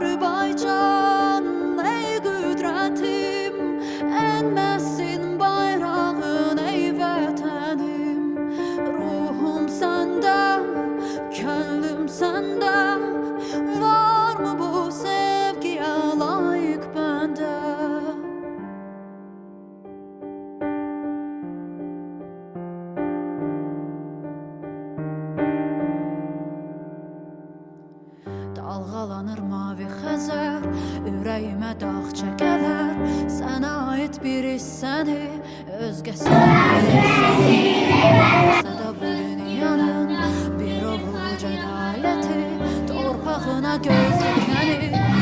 Azərbaycan, ey qüdrətim, enməsin bayrağın, ey vətənim. Ruhum səndə, könlüm səndə, varmı bu sevgiyə layık bəndə? Dalğalanır mavi Xəzər, ürəyimə dağ çəkələr. Sənə aid bir hissəni, özgəsinə Sədə bu dünyanın bir ovuc ədaləti, torpağına göz dikəni